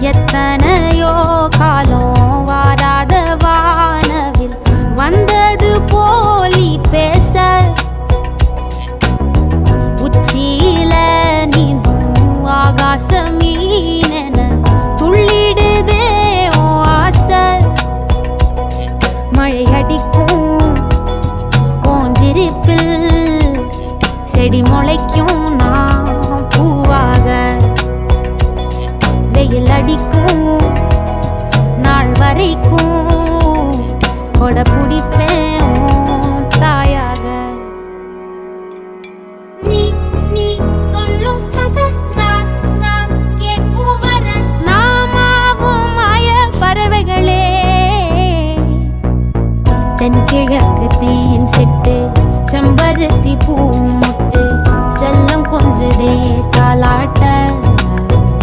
எத்தனையோ காலம் வாராத வானவில் வந்தது போலி பேச உச்சியில நீந்தும் ஆகாச மீனென துள்ளிடுதே ஓ ஆசை மழை அடிக்கும் ஓஞ்சிருப்பில் செடி முளைக்கும் நான் பூவாக வெயில் அடிக்கும் நாள் வரைக்கும் கொடை பிடிப்பேன் தாயாக நீ நீ சொல்லும் கதை நான் கேட்கும் வர நாமாவும் மாய பறவைகளே தென்கிழக்கு தீ